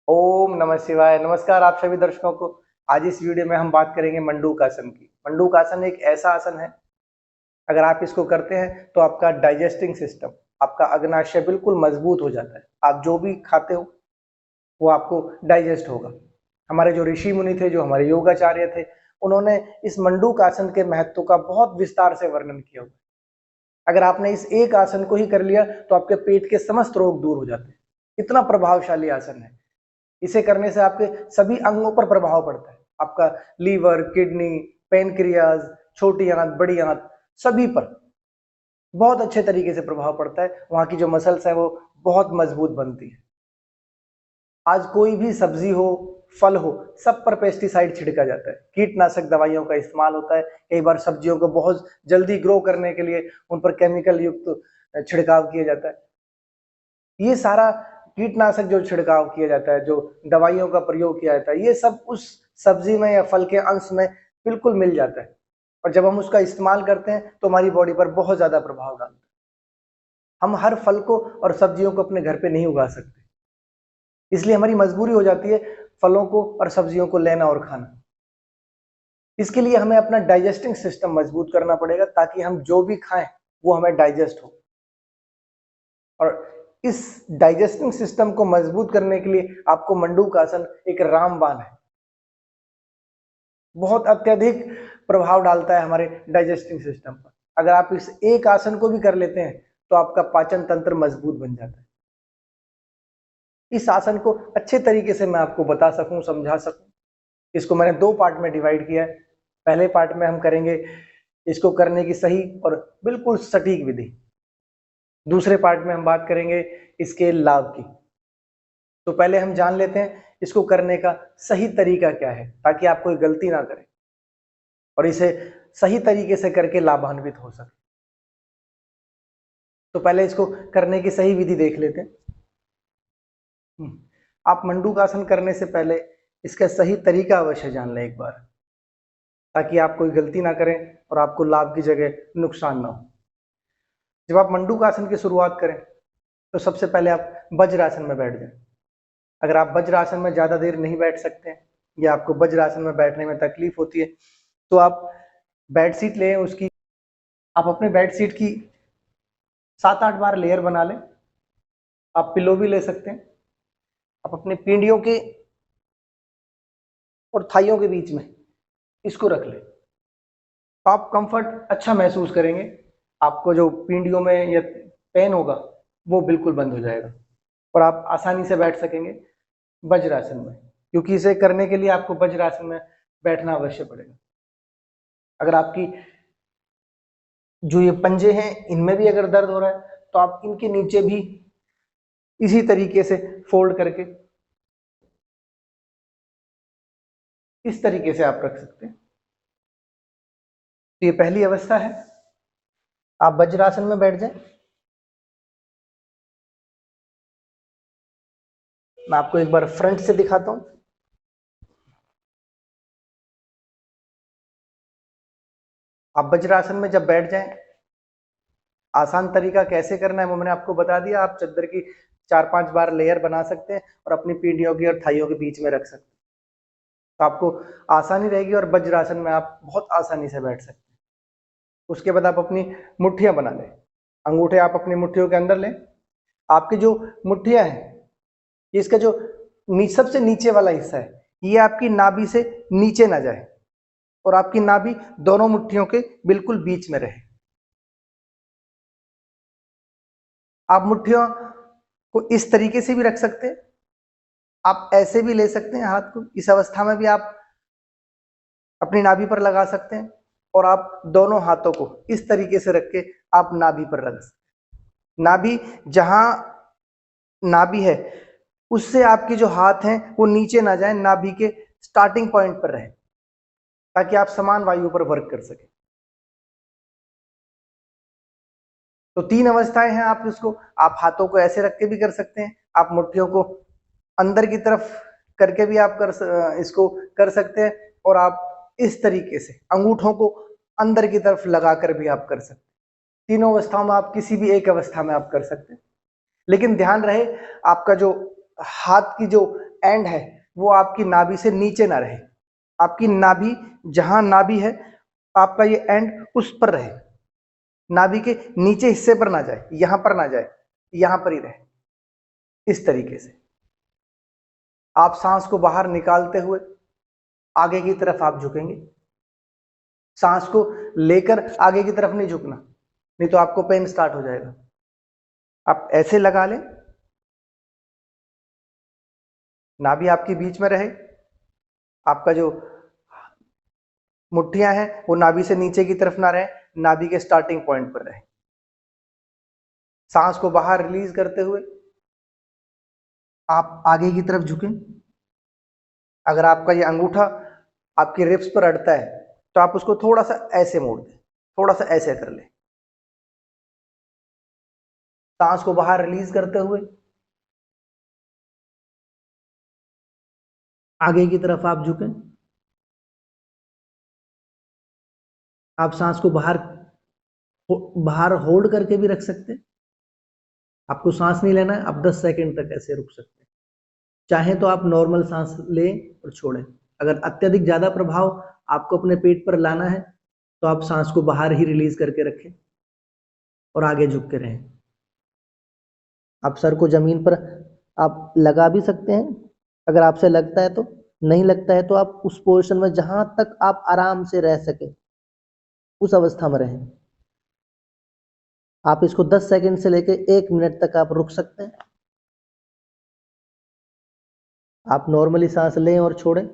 ओम नमः शिवाय। नमस्कार आप सभी दर्शकों को। आज इस वीडियो में हम बात करेंगे मंडूकासन की। मंडूकासन एक ऐसा आसन है, अगर आप इसको करते हैं तो आपका डाइजेस्टिंग सिस्टम, आपका अग्नाशय बिल्कुल मजबूत हो जाता है। आप जो भी खाते हो वो आपको डाइजेस्ट होगा। हमारे जो ऋषि मुनि थे, जो हमारे योगाचार्य थे, उन्होंने इस मंडूकासन के महत्व का बहुत विस्तार से वर्णन किया हुआ है। अगर आपने इस एक आसन को ही कर लिया तो आपके पेट के समस्त रोग दूर हो जाते हैं। इतना प्रभावशाली आसन है। इसे करने से आपके सभी अंगों पर प्रभाव पड़ता है। आपका लीवर, किडनी, पेनक्रियाज, छोटी आंत, बड़ी आंत, सभी पर बहुत अच्छे तरीके से प्रभाव पड़ता है। वहां की जो मसल्स है वो बहुत मजबूत बनती है। आज कोई भी सब्जी हो, फल हो, सब पर पेस्टिसाइड छिड़का जाता है, कीटनाशक दवाइयों का इस्तेमाल होता है। कई बार सब्जियों को बहुत जल्दी ग्रो करने के लिए उन पर केमिकल युक्त छिड़काव किया जाता है। ये सारा कीटनाशक जो छिड़काव किया जाता है, जो दवाइयों का प्रयोग किया जाता है, ये सब उस सब्जी में या फल के अंश में बिल्कुल मिल जाता है। और जब हम उसका इस्तेमाल करते हैं तो हमारी बॉडी पर बहुत ज्यादा प्रभाव डालता है। हम हर फल को और सब्जियों को अपने घर पे नहीं उगा सकते, इसलिए हमारी मजबूरी हो जाती है फलों को और सब्जियों को लेना और खाना। इसके लिए हमें अपना डाइजेस्टिंग सिस्टम मजबूत करना पड़ेगा, ताकि हम जो भी खाएं वो हमें डाइजेस्ट हो। और इस डाइजेस्टिंग सिस्टम को मजबूत करने के लिए आपको मंडूकासन एक रामबाण है, बहुत अत्यधिक प्रभाव डालता है हमारे डाइजेस्टिंग सिस्टम पर। अगर आप इस एक आसन को भी कर लेते हैं तो आपका पाचन तंत्र मजबूत बन जाता है। इस आसन को अच्छे तरीके से मैं आपको बता सकूं, समझा सकूं, इसको मैंने दो पार्ट में डिवाइड किया है। पहले पार्ट में हम करेंगे इसको करने की सही और बिल्कुल सटीक विधि। दूसरे पार्ट में हम बात करेंगे इसके लाभ की। तो पहले हम जान लेते हैं इसको करने का सही तरीका क्या है, ताकि आप कोई गलती ना करें और इसे सही तरीके से करके लाभान्वित हो सके। तो पहले इसको करने की सही विधि देख लेते हैं। आप मंडूकासन करने से पहले इसका सही तरीका अवश्य जान लें एक बार, ताकि आप कोई गलती ना करें और आपको लाभ की जगह नुकसान ना हो। जब आप मंडूकासन की शुरुआत करें तो सबसे पहले आप वज्रासन में बैठ जाएं। अगर आप वज्रासन में ज्यादा देर नहीं बैठ सकते हैं या आपको वज्रासन में बैठने में तकलीफ होती है तो आप बेड शीट लें। उसकी आप अपने बेड शीट की 7-8 बार लेयर बना लें। आप पिलो भी ले सकते हैं। आप अपने पीढ़ियों के और थाइयों के बीच में इसको रख लें तो आप कंफर्ट अच्छा महसूस करेंगे। आपको जो पीढ़ियों में या पेन होगा वो बिल्कुल बंद हो जाएगा और आप आसानी से बैठ सकेंगे वज्रासन में, क्योंकि इसे करने के लिए आपको वज्रासन में बैठना अवश्य पड़ेगा। अगर आपकी जो ये पंजे हैं इनमें भी अगर दर्द हो रहा है तो आप इनके नीचे भी इसी तरीके से फोल्ड करके इस तरीके से आप रख सकते हैं। तो ये पहली अवस्था है। आप वज्रासन में बैठ जाएं। मैं आपको एक बार फ्रंट से दिखाता हूं। आप वज्रासन में जब बैठ जाएं, आसान तरीका कैसे करना है वो मैंने आपको बता दिया। आप चद्दर की 4-5 बार लेयर बना सकते हैं और अपनी पीढ़ियों की और थाइयों के बीच में रख सकते हैं, तो आपको आसानी रहेगी और वज्रासन में आप बहुत आसानी से बैठ सकते हैं। उसके बाद आप अपनी मुट्ठियां बना लें। अंगूठे आप अपनी मुट्ठियों के अंदर लें। आपकी जो मुट्ठियां हैं, इसका जो सबसे नीचे वाला हिस्सा है, ये आपकी नाभि से नीचे ना जाए और आपकी नाभि दोनों मुट्ठियों के बिल्कुल बीच में रहे। आप मुट्ठियों को इस तरीके से भी रख सकते हैं, आप ऐसे भी ले सकते हैं हाथ को। इस अवस्था में भी आप अपनी नाभि पर लगा सकते हैं और आप दोनों हाथों को इस तरीके से रख के आप नाभि पर रख सकते हैं। नाभि जहां नाभि है उससे आपके जो हाथ हैं वो नीचे ना जाए, नाभि के स्टार्टिंग पॉइंट पर रहे, ताकि आप समान वायु पर वर्क कर सकें। तो 3 अवस्थाएं हैं। आप इसको आप हाथों को ऐसे रख के भी कर सकते हैं, आप मुट्ठियों को अंदर की तरफ करके भी आप इसको कर सकते हैं, और आप इस तरीके से अंगूठों को अंदर की तरफ लगाकर भी आप कर सकते हैं। तीनों अवस्थाओं में आप किसी भी एक अवस्था में आप कर सकते हैं। लेकिन ध्यान रहे, आपका जो हाथ की जो एंड है वो आपकी नाभि से नीचे ना रहे। आपकी नाभि, जहां नाभि है आपका ये एंड उस पर रहे, नाभि के नीचे हिस्से पर ना जाए, यहां पर ना जाए, यहां पर ही रहे। इस तरीके से आप सांस को बाहर निकालते हुए आगे की तरफ आप झुकेंगे। सांस को लेकर आगे की तरफ नहीं झुकना, नहीं तो आपको पेन स्टार्ट हो जाएगा। आप ऐसे लगा लें, नाभि आपके बीच में रहे, आपका जो मुट्ठियां हैं वो नाभि से नीचे की तरफ ना रहे, नाभि के स्टार्टिंग पॉइंट पर रहे। सांस को बाहर रिलीज करते हुए आप आगे की तरफ झुकें। अगर आपका ये अंगूठा आपके रिब्स पर अड़ता है तो आप उसको थोड़ा सा ऐसे मोड़ दें, थोड़ा सा ऐसे कर लें। सांस को बाहर रिलीज करते हुए आगे की तरफ आप झुकें। आप सांस को बाहर होल्ड करके भी रख सकते हैं। आपको सांस नहीं लेना है, आप 10 सेकंड तक ऐसे रुक सकते हैं। चाहें तो आप नॉर्मल सांस लें और छोड़ें। अगर अत्यधिक ज्यादा प्रभाव आपको अपने पेट पर लाना है तो आप सांस को बाहर ही रिलीज करके रखें और आगे झुक के रहें। आप सर को जमीन पर आप लगा भी सकते हैं, अगर आपसे लगता है तो। नहीं लगता है तो आप उस पोजीशन में जहां तक आप आराम से रह सके उस अवस्था में रहें। आप इसको 10 सेकंड से लेकर 1 मिनट तक आप रुक सकते हैं। आप नॉर्मली सांस लें और छोड़ें।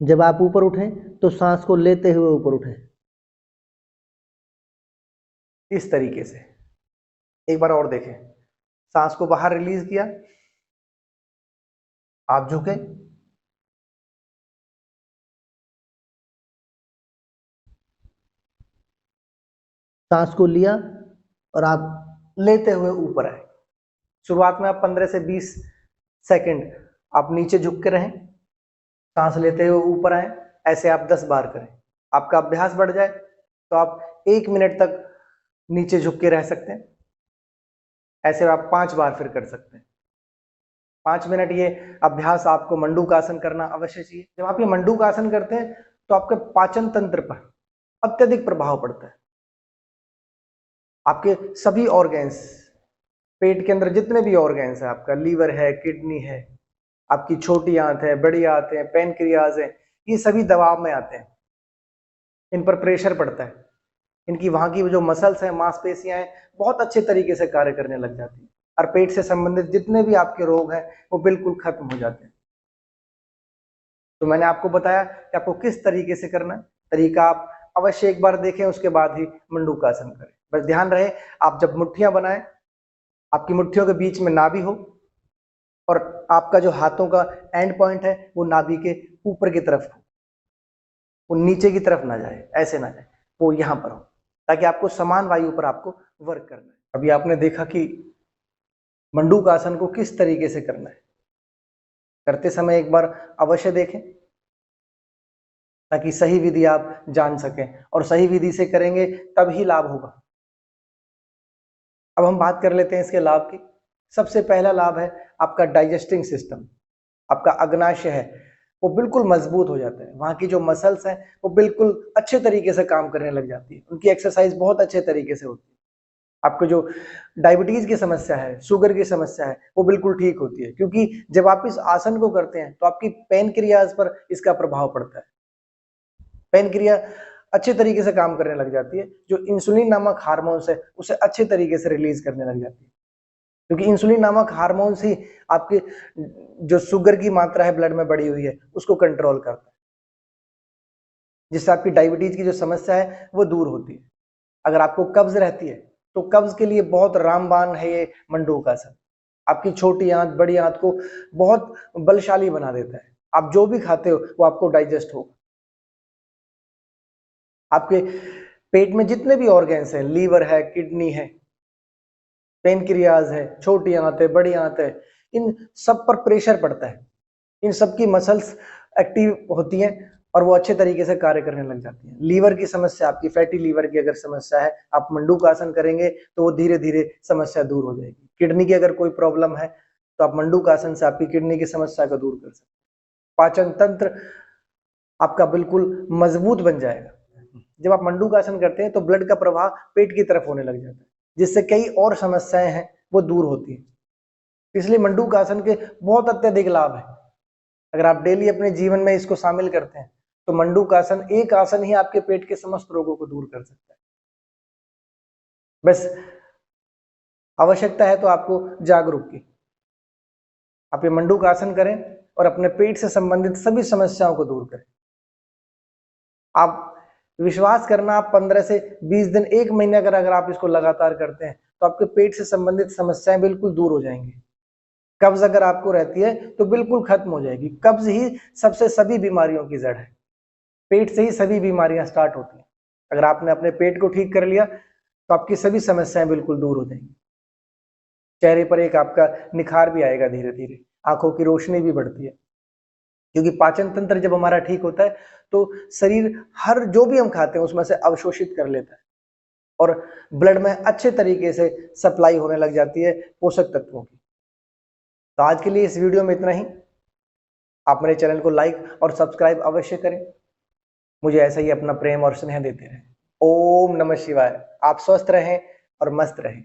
जब आप ऊपर उठें तो सांस को लेते हुए ऊपर उठें। इस तरीके से एक बार और देखें। सांस को बाहर रिलीज किया, आप झुके, सांस को लिया और आप लेते हुए ऊपर आए। शुरुआत में आप 15 से 20 सेकंड आप नीचे झुक के रहें, सांस लेते हुए ऊपर आए। ऐसे आप 10 बार करें। आपका अभ्यास बढ़ जाए तो आप 1 मिनट तक नीचे झुक के रह सकते हैं। ऐसे आप 5 बार फिर कर सकते हैं। 5 मिनट ये अभ्यास आपको मंडूकासन करना अवश्य चाहिए। जब आप ये मंडूकासन करते हैं तो आपके पाचन तंत्र पर अत्यधिक प्रभाव पड़ता है। आपके सभी ऑर्गेन्स, पेट के अंदर जितने भी ऑर्गेन्स है, आपका लीवर है, किडनी है, आपकी छोटी आंत है, बड़ी आंत है, पैनक्रियाज है, ये सभी दबाव में आते हैं। इन पर प्रेशर पड़ता है। इनकी वहां की जो मसल्स हैं, मांसपेशियां हैं, बहुत अच्छे तरीके से कार्य करने लग जाती है और पेट से संबंधित जितने भी आपके रोग हैं वो बिल्कुल खत्म हो जाते हैं। तो मैंने आपको बताया कि आपको किस तरीके से करना है। तरीका आप अवश्य एक बार देखें, उसके बाद ही मंडूकासन करें। बस ध्यान रहे, आप जब मुट्ठियां बनाएं, आपकी मुट्ठियों के बीच में नाभि हो और आपका जो हाथों का एंड पॉइंट है वो नाभि के ऊपर की तरफ हो, वो नीचे की तरफ ना जाए, ऐसे ना जाए, वो यहां पर हो, ताकि आपको समान वायु पर आपको वर्क करना है। अभी आपने देखा कि मंडूकासन को किस तरीके से करना है। करते समय एक बार अवश्य देखें ताकि सही विधि आप जान सकें, और सही विधि से करेंगे तब ही लाभ होगा। अब हम बात कर लेते हैं इसके लाभ की। सबसे पहला लाभ है आपका डाइजेस्टिंग सिस्टम। आपका अग्नाशय है वो बिल्कुल मजबूत हो जाता है। वहां की जो मसल्स हैं वो बिल्कुल अच्छे तरीके से काम करने लग जाती है। उनकी एक्सरसाइज बहुत अच्छे तरीके से होती है। आपको जो डायबिटीज की समस्या है, शुगर की समस्या है, वो बिल्कुल ठीक होती है, क्योंकि जब आप इस आसन को करते हैं तो आपकी पेनक्रियाज पर इसका प्रभाव पड़ता है। पेनक्रिया अच्छे तरीके से काम करने लग जाती है। जो इंसुलिन नामक हार्मोन्स है उसे अच्छे तरीके से रिलीज करने लग जाती है, क्योंकि इंसुलिन नामक हार्मोन्स ही आपके जो शुगर की मात्रा है ब्लड में बढ़ी हुई है उसको कंट्रोल करता है, जिससे आपकी डायबिटीज की जो समस्या है वो दूर होती है। अगर आपको कब्ज रहती है तो कब्ज के लिए बहुत रामबाण है ये मंडूकासन। आपकी छोटी आंत, बड़ी आंत को बहुत बलशाली बना देता है। आप जो भी खाते हो वो आपको डाइजेस्ट होगा। आपके पेट में जितने भी ऑर्गेन्स हैं, लीवर है, किडनी है, पेनक्रियाज है, छोटी आंत है, बड़ी आंत है, इन सब पर प्रेशर पड़ता है। इन सब की मसल्स एक्टिव होती हैं और वो अच्छे तरीके से कार्य करने लग जाती हैं। लीवर की समस्या, आपकी फैटी लीवर की अगर समस्या है, आप मंडूकासन करेंगे तो वो धीरे धीरे समस्या दूर हो जाएगी। किडनी की अगर कोई प्रॉब्लम है तो आप मंडूकासन से आपकी किडनी की समस्या को दूर कर सकते हैं। पाचन तंत्र आपका बिल्कुल मजबूत बन जाएगा। जब आप मंडूकासन करते हैं तो ब्लड का प्रवाह पेट की तरफ होने लग जाता है, जिससे कई और समस्याएं हैं वो दूर होती हैं। इसलिए मंडूकासन के बहुत अत्यधिक लाभ है। अगर आप डेली अपने जीवन में इसको शामिल करते हैं तो मंडूकासन एक आसन ही आपके पेट के समस्त रोगों को दूर कर सकता है। बस आवश्यकता है तो आपको जागरूक की। आप ये मंडूकासन करें और अपने पेट से संबंधित सभी समस्याओं को दूर करें। आप विश्वास करना, आप 15 से 20 दिन, 1 महीने अगर आप इसको लगातार करते हैं तो आपके पेट से संबंधित समस्याएं बिल्कुल दूर हो जाएंगी। कब्ज अगर आपको रहती है तो बिल्कुल खत्म हो जाएगी। कब्ज ही सबसे सभी बीमारियों की जड़ है। पेट से ही सभी बीमारियां स्टार्ट होती हैं। अगर आपने अपने पेट को ठीक कर लिया तो आपकी सभी समस्याएं बिल्कुल दूर हो जाएंगी। चेहरे पर एक आपका निखार भी आएगा धीरे धीरे, आंखों की रोशनी भी बढ़ती है, क्योंकि पाचन तंत्र जब हमारा ठीक होता है तो शरीर हर जो भी हम खाते हैं उसमें से अवशोषित कर लेता है और ब्लड में अच्छे तरीके से सप्लाई होने लग जाती है पोषक तत्वों की। तो आज के लिए इस वीडियो में इतना ही। आप मेरे चैनल को लाइक और सब्सक्राइब अवश्य करें। मुझे ऐसा ही अपना प्रेम और स्नेह देते रहें। ओम नमः शिवाय। आप स्वस्थ रहें और मस्त रहें।